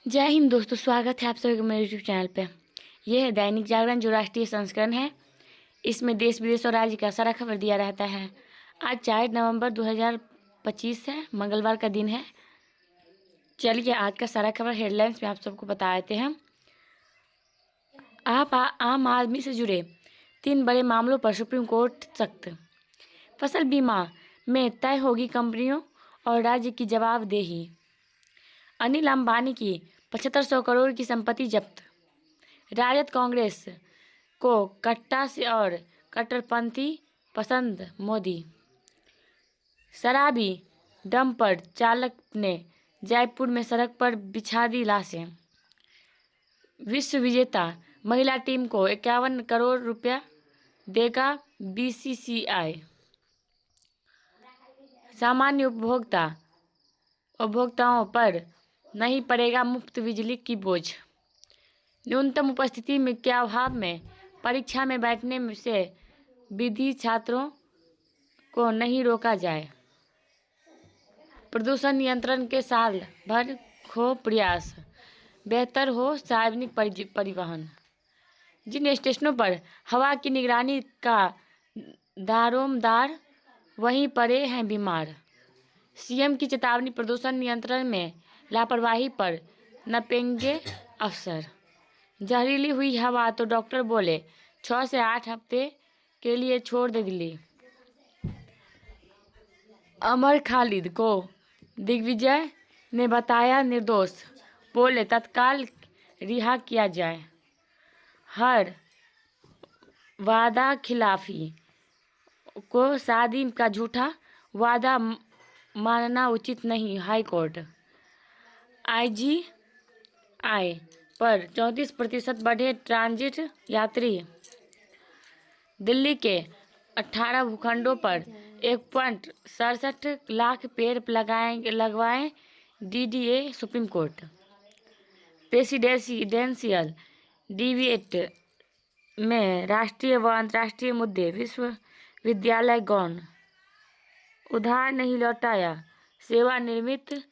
जय हिंद दोस्तों, स्वागत है आप सभी का मेरे यूट्यूब चैनल पे। यह है दैनिक जागरण जो राष्ट्रीय संस्करण है। इसमें देश विदेश और राज्य का सारा खबर दिया रहता है। आज 4 नवंबर 2025 है, मंगलवार का दिन है। चलिए आज का सारा खबर हेडलाइंस में आप सबको बता देते हैं। आम आदमी से जुड़े 3 बड़े मामलों पर सुप्रीम कोर्ट सख्त। फसल बीमा में तय होगी कंपनियों और राज्य की जवाबदेही। अनिल अंबानी की 7500 करोड़ की संपत्ति जब्त। राजद कांग्रेस को कट्टा से और कट्टरपंथी पसंद मोदी। शराबी डंपर चालक ने जयपुर में सड़क पर बिछा दी लाशें। विश्व विजेता महिला टीम को 51 करोड़ रुपया देगा बीसीसीआई। सामान्य उपभोक्ताओं पर नहीं पड़ेगा मुफ्त बिजली की बोझ। न्यूनतम उपस्थिति में के अभाव में परीक्षा में बैठने से विधि छात्रों को नहीं रोका जाए। प्रदूषण नियंत्रण के साल भर हो प्रयास, बेहतर हो सार्वजनिक परिवहन। जिन स्टेशनों पर हवा की निगरानी का दारोमदार वहीं पड़े हैं बीमार। सीएम की चेतावनी, प्रदूषण नियंत्रण में लापरवाही पर नपेंगे अफसर। जहरीली हुई हवा तो डॉक्टर बोले 6 से 8 हफ्ते के लिए छोड़ दे दिल्ली। अमर खालिद को दिग्विजय ने बताया निर्दोष, बोले तत्काल रिहा किया जाए। हर वादा खिलाफी को शादी का झूठा वादा मानना उचित नहीं, हाई कोर्ट। आईजीआई पर 34% बढ़े ट्रांजिट यात्री। दिल्ली के 18 भूखंडों पर 1.67 लाख पेड़ लगवाएं DDA, supreme court. Presidential debate में राष्ट्रीय व अंतर्राष्ट्रीय मुद्दे, विश्वविद्यालय गौण। उधार नहीं लौटाया, सेवानिवृत्त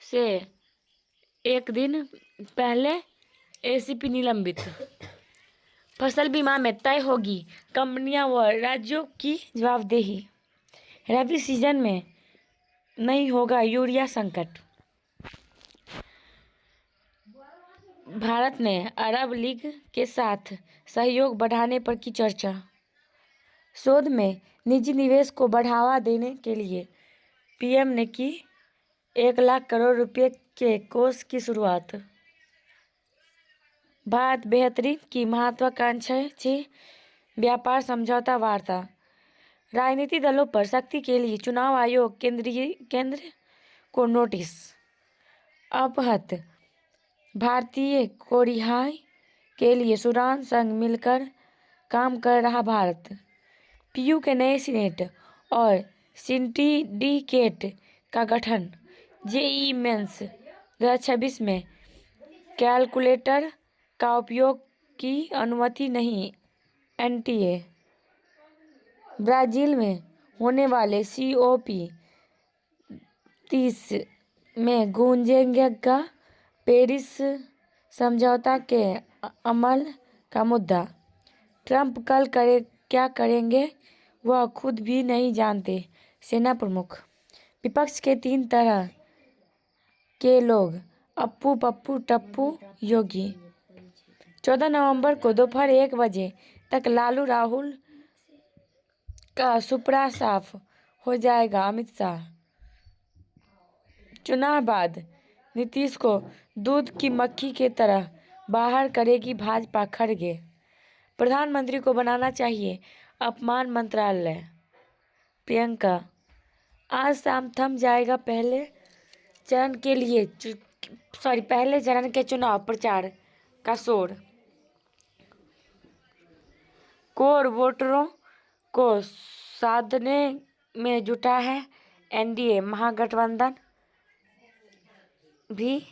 से एक दिन पहले एसीपी निलंबित। फसल बीमा में तय होगी कंपनियां व राज्यों की जवाबदेही। रबी सीजन में नहीं होगा यूरिया संकट। भारत ने अरब लीग के साथ सहयोग बढ़ाने पर की चर्चा। शोध में निजी निवेश को बढ़ावा देने के लिए पीएम ने की 1 लाख करोड़ रुपए के कोष की शुरुआत। भारत बेहतरीन की महत्वाकांक्षी व्यापार समझौता वार्ता। राजनीतिक दलों पर सख्ती के लिए चुनाव आयोग केंद्र को नोटिस। अपहृत भारतीय को रिहाई के लिए सूडान संग मिलकर काम कर रहा भारत। पीयू के नए सीनेट और सिंडिकेट का गठन। जेईई मेंस 2026 में कैलकुलेटर का उपयोग की अनुमति नहीं, एनटीए। ब्राजील में होने वाले COP30 में गूंजेगा पेरिस समझौता के अमल का मुद्दा। ट्रंप कल क्या करेंगे वह खुद भी नहीं जानते, सेना प्रमुख। विपक्ष के 3 तरह के लोग, अप्पू, पप्पू, टप्पू, योगी। 14 नवंबर को दोपहर 1 बजे तक लालू राहुल का सुपड़ा साफ हो जाएगा, अमित शाह। चुनाव बाद नीतीश को दूध की मक्खी की तरह बाहर करेगी भाजपा, खड़गे। प्रधानमंत्री को बनाना चाहिए अपमान मंत्रालय, प्रियंका। आज शाम थम जाएगा पहले चरण के चुनाव प्रचार का शोर। कोर वोटरों को साधने में जुटा है एनडीए महागठबंधन भी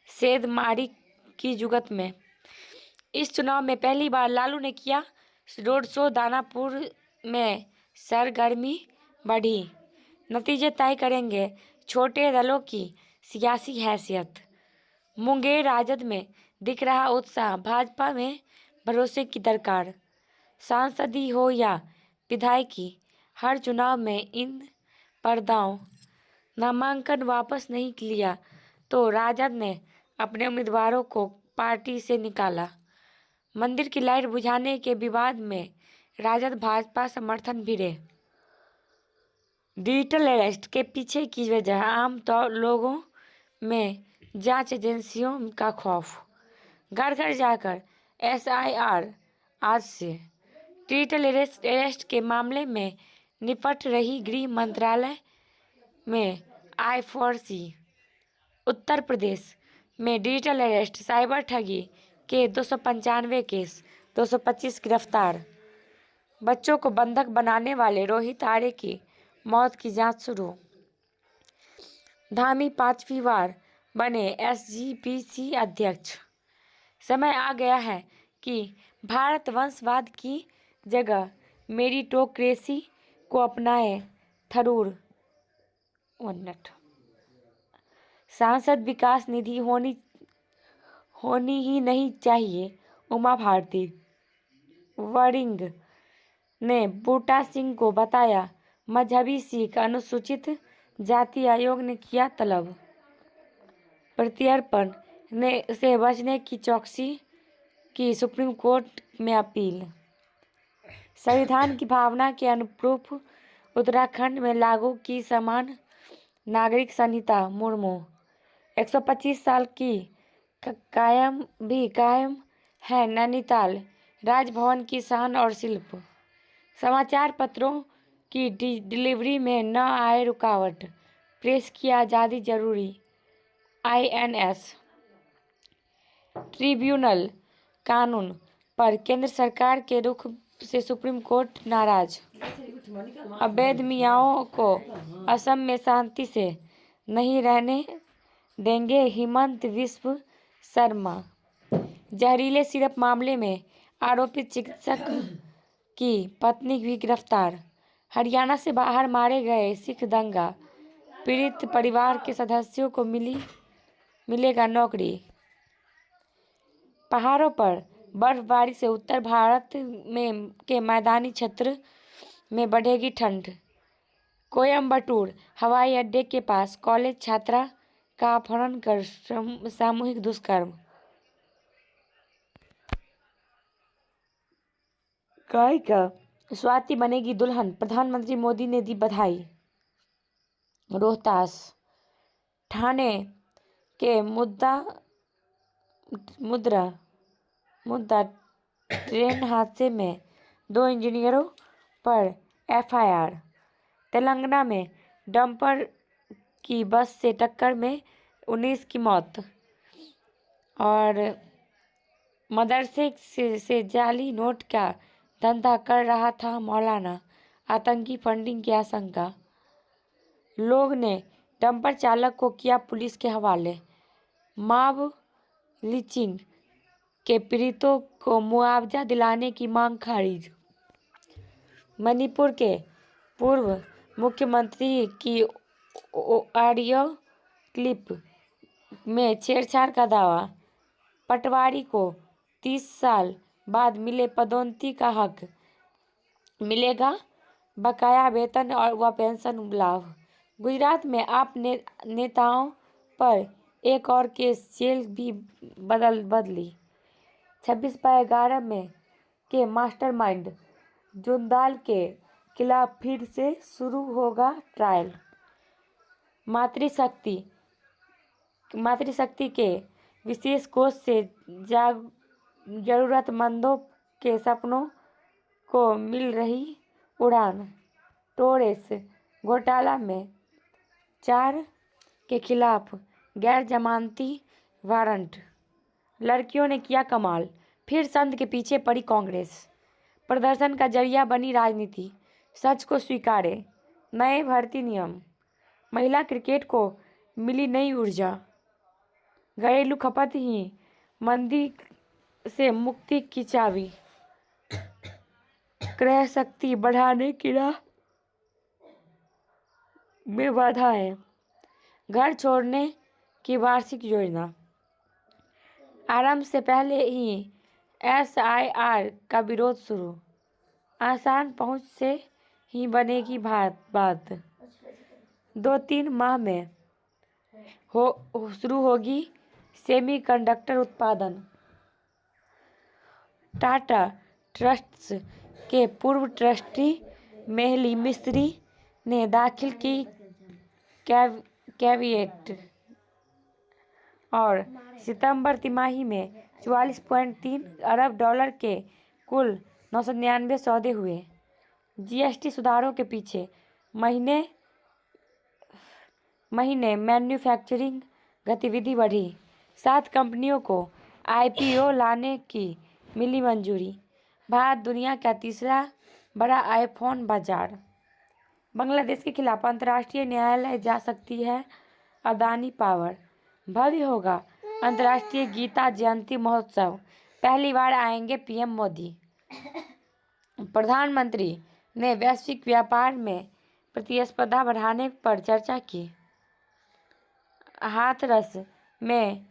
सेंधमारी की जुगत में। इस चुनाव में पहली बार लालू ने किया रोड शो। दानापुर में सरगर्मी बढ़ी। नतीजे तय करेंगे छोटे दलों की सियासी हैसियत। मुंगेर राजद में दिख रहा उत्साह, भाजपा में भरोसे की दरकार। सांसदी हो या विधायकी, हर चुनाव में इन पर्दाओं नामांकन वापस नहीं लिया तो राजद ने अपने उम्मीदवारों को पार्टी से निकाला। मंदिर की लाइट बुझाने के विवाद में राजद भाजपा समर्थन भिड़े। डिजिटल अरेस्ट के पीछे की वजह आमतौर लोगों में जांच एजेंसियों का खौफ। घर घर जाकर SIR आज से डिजिटल अरेस्ट के मामले में निपट रही गृह मंत्रालय में I4C। उत्तर प्रदेश में डिजिटल अरेस्ट, साइबर ठगी के 295 केस, 225 गिरफ्तार। बच्चों को बंधक बनाने वाले रोहित आर्य की मौत की जांच शुरू। धामी 5वीं बार बने SGPC अध्यक्ष। समय आ गया है कि भारत वंशवाद की जगह मेरिटोक्रेसी को अपनाए। थरूर। 1 मिनट। सांसद विकास निधि होनी ही नहीं चाहिए, उमा भारती। वरिंग ने बूटा सिंह को बताया मजहबी सिख। अनुसूचित जाति आयोग ने किया तलब। प्रत्यर्पण से बचने की चौकसी की सुप्रीम कोर्ट में अपील। संविधान की भावना के अनुरूप उत्तराखंड में लागू की समान नागरिक संहिता। मुर्मू। 125 साल की कायम है नैनीताल राजभवन की शान और शिल्प। समाचार पत्रों की डिलीवरी में न आए रुकावट, प्रेस की आज़ादी जरूरी। INS ट्रिब्यूनल कानून पर केंद्र सरकार के रुख से सुप्रीम कोर्ट नाराज। अवैध मियाओं को असम में शांति से नहीं रहने देंगे, हिमंत विश्व शर्मा। जहरीले सिरप मामले में आरोपित चिकित्सक की पत्नी भी गिरफ्तार। हरियाणा से बाहर मारे गए सिख दंगा पीड़ित परिवार के सदस्यों को मिलेगा नौकरी। पहाड़ों पर बर्फबारी से उत्तर भारत के मैदानी क्षेत्र में बढ़ेगी ठंड। कोयम्बटूर हवाई अड्डे के पास कॉलेज छात्रा का अपहरण कर सामूहिक दुष्कर्म। गायिका स्वाति बनेगी दुल्हन, प्रधानमंत्री मोदी ने दी बधाई। रोहतास ठाणे के मुद्दा ट्रेन हादसे में 2 इंजीनियरों पर FIR। तेलंगाना में डंपर की बस से टक्कर में 19 की मौत। और मदरसे से जाली नोट का धंधा कर रहा था मौलाना, आतंकी फंडिंग की आशंका। लोग ने डंपर चालक को किया पुलिस के हवाले। मॉब लिंचिंग के पीड़ितों को मुआवजा दिलाने की मांग खारिज। मणिपुर के पूर्व मुख्यमंत्री की ऑडियो क्लिप में छेड़छाड़ का दावा। पटवारी को 30 साल बाद मिले पदोन्नति का हक, मिलेगा बकाया वेतन व पेंशन लाभ। गुजरात में आप नेताओं पर एक और केस, जेल भी बदली। 26/11 में के मास्टरमाइंड जुंदाल के खिलाफ फिर से शुरू होगा ट्रायल। मातृशक्ति के विशेष कोष से जरूरतमंदों के सपनों को मिल रही उड़ान। टोरेस घोटाला में 4 के खिलाफ गैर जमानती वारंट। लड़कियों ने किया कमाल, फिर संत के पीछे पड़ी कांग्रेस। प्रदर्शन का जरिया बनी राजनीति, सच को स्वीकारे। नए भर्ती नियम, महिला क्रिकेट को मिली नई ऊर्जा। घरेलू खपत ही मंदी से मुक्ति की चाबी। क्रय शक्ति बढ़ाने की राह में बाधाएं। घर छोड़ने की वार्षिक योजना। आरंभ से पहले ही SIR का विरोध शुरू। आसान पहुंच से ही बनेगी बात। 2-3 माह में शुरू होगी सेमीकंडक्टर उत्पादन। टाटा ट्रस्ट्स के पूर्व ट्रस्टी मेहली मिस्त्री ने दाखिल की कैविएट और सितंबर तिमाही में 44.3 अरब डॉलर के कुल 999 सौदे हुए। GST सुधारों के पीछे महीने मैन्युफैक्चरिंग गतिविधि बढ़ी। 7 कंपनियों को IPO लाने की मिली मंजूरी। भारत दुनिया का तीसरा बड़ा आईफोन बाजार। बांग्लादेश के खिलाफ अंतर्राष्ट्रीय न्यायालय जा सकती है अदानी पावर। भव्य होगा अंतर्राष्ट्रीय गीता जयंती महोत्सव। पहली बार आएंगे PM मोदी। प्रधानमंत्री ने वैश्विक व्यापार में प्रतिस्पर्धा बढ़ाने पर चर्चा की। हाथरस में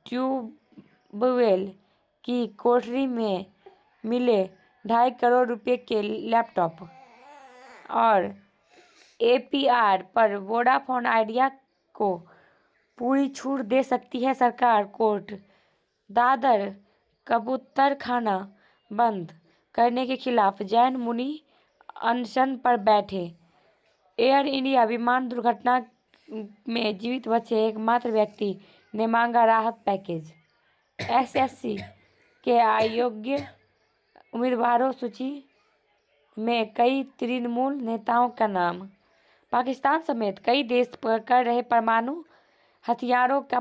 ट्यूबवेल की कोठरी में मिले 2.5 करोड़ रुपए के लैपटॉप। और APR पर वोडाफोन आइडिया को पूरी छूट दे सकती है सरकार। कोर्ट दादर कबूतरखाना बंद करने के खिलाफ जैन मुनि अनशन पर बैठे। एयर इंडिया विमान दुर्घटना में जीवित बचे एकमात्र व्यक्ति ने मांगा राहत पैकेज। SSC के अयोग्य उम्मीदवारों सूची में कई तृणमूल नेताओं का नाम। पाकिस्तान समेत कई देश कर रहे परमाणु हथियारों का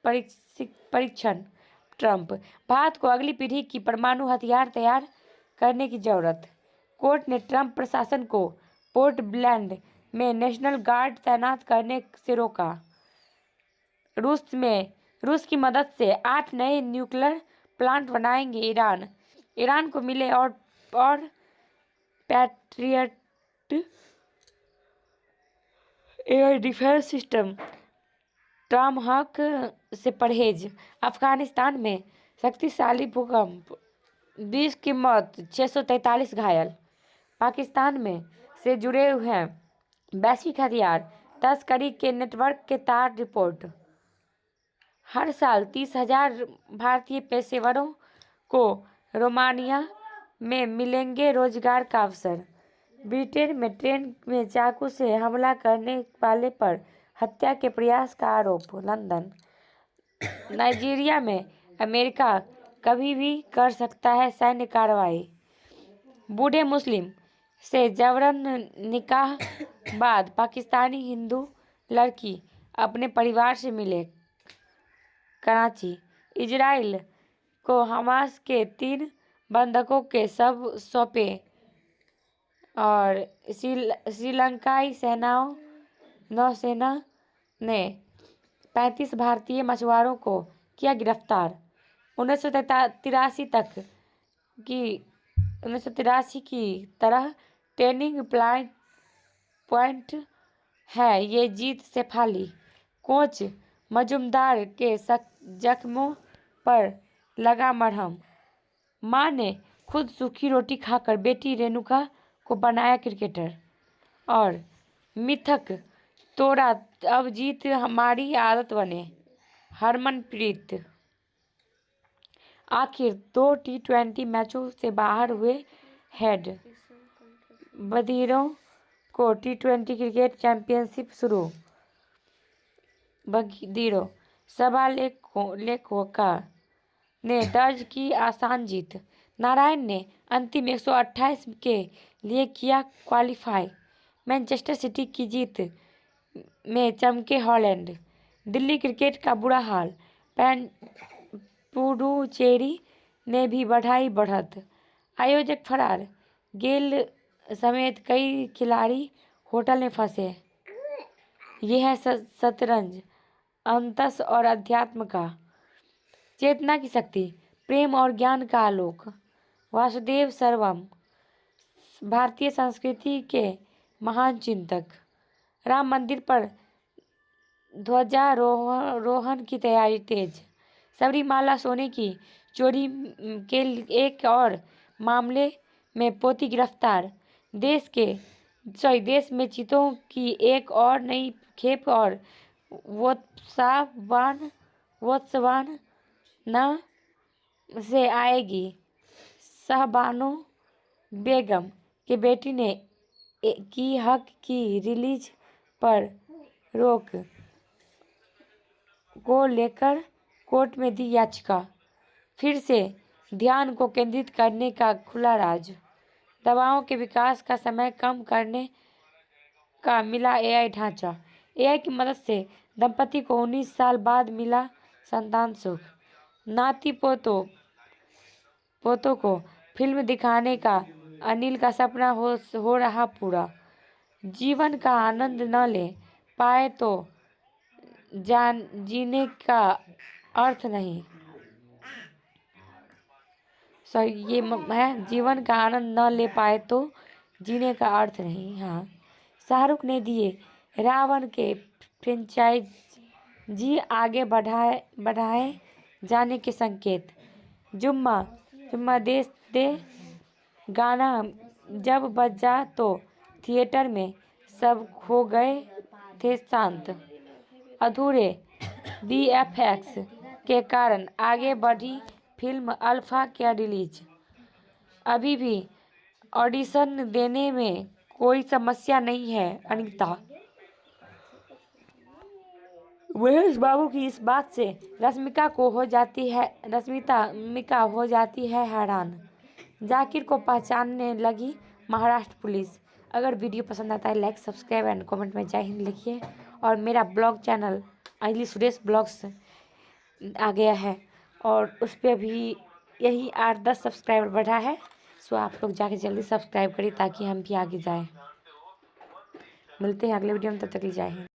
परीक्षण। ट्रंप भारत को अगली पीढ़ी की परमाणु हथियार तैयार करने की जरूरत। कोर्ट ने ट्रंप प्रशासन को पोर्ट ब्लेयर में नेशनल गार्ड तैनात करने से रोका। रूस की मदद से 8 नए न्यूक्लियर प्लांट बनाएंगे ईरान को मिले और patriot air defence system. Tomahawk से परहेज। अफगानिस्तान में शक्तिशाली भूकंप, 20 की मौत, 643 घायल। पाकिस्तान में से जुड़े हुए वैश्विक हथियार तस्करी के नेटवर्क के तार रिपोर्ट। हर साल 30,000 भारतीय पेशेवरों को रोमानिया में मिलेंगे रोजगार का अवसर। ब्रिटेन में ट्रेन में चाकू से हमला करने वाले पर हत्या के प्रयास का आरोप। लंदन। नाइजीरिया में अमेरिका कभी भी कर सकता है सैन्य कार्रवाई। बूढ़े मुस्लिम से जबरन निकाह बाद पाकिस्तानी हिंदू लड़की अपने परिवार से मिले। कराची। इजराइल को हमास के 3 बंधकों के शव सौंपे। और श्रीलंकाई नौसेना ने 35 भारतीय मछुआरों को किया गिरफ्तार। 1983 की तरह टर्निंग पॉइंट है ये जीत शेफाली। कोच मजुमदार के जख्मों पर लगा मरहम। मां ने खुद सूखी रोटी खाकर बेटी रेणुका को बनाया क्रिकेटर। और मिथक तोड़ा अब जीत हमारी आदत बने। हरमनप्रीत। आखिर 2 T20 मैचों से बाहर हुए हेड। बधिरों को T20 क्रिकेट चैंपियनशिप शुरू। बधिरों सभा लेखोका ने दर्ज की आसान जीत। नारायण ने अंतिम 128 के लिए किया क्वालीफाई। मैनचेस्टर सिटी की जीत में चमके हॉलैंड। दिल्ली क्रिकेट का बुरा हाल। पुडुचेरी ने भी बढ़ाई बढ़त। आयोजक फरार। गेल समेत कई खिलाड़ी होटल में फंसे। यह है शतरंज, अंतस और अध्यात्म का। चेतना की शक्ति, प्रेम और ज्ञान का आलोक। वासुदेव सर्वम भारतीय संस्कृति के महान चिंतक। राम मंदिर पर ध्वजारोहण की तैयारी तेज। सबरीमाला सोने की चोरी के एक और मामले में पोती गिरफ्तार। देश में चीतों की एक और नई खेप और बोत्सवाना से आएगी। शहबानो बेगम के बेटी ने की हक की रिलीज पर रोक को लेकर कोर्ट में दी याचिका। फिर से ध्यान को केंद्रित करने का खुला राज। दवाओं के विकास का समय कम करने का मिला एआई ढांचा। एआई की मदद से दंपति को 19 साल बाद मिला संतान सुख। नाती पोतों को फिल्म दिखाने का अनिल का सपना हो रहा पूरा। जीवन का आनंद न ले पाए तो जीने का अर्थ नहीं। ये है, जीवन का आनंद न ले पाए तो जीने का अर्थ नहीं। हाँ, शाहरुख ने दिए रावण के फ्रेंचाइजी आगे बढ़ाए जाने के संकेत। जुम्मा दे गाना जब बजा तो थिएटर में सब हो गए थे शांत। अधूरे वीएफएक्स के कारण आगे बढ़ी फिल्म अल्फा का रिलीज। अभी भी ऑडिशन देने में कोई समस्या नहीं है। अनीता महेश बाबू की इस बात से रश्मिका हो जाती है हैरान। जाकिर को पहचानने लगी महाराष्ट्र पुलिस। अगर वीडियो पसंद आता है लाइक सब्सक्राइब एंड कमेंट में जय हिंद लिखिए। और मेरा blog channel Anjali Suresh blogs आ गया है और उस पर भी यही 8-10 सब्सक्राइबर बढ़ा है। सो आप लोग जाके जल्दी सब्सक्राइब करिए ताकि हम भी आगे जाएं। मिलते हैं अगले वीडियो में, तब तक के लिए जय हिंद।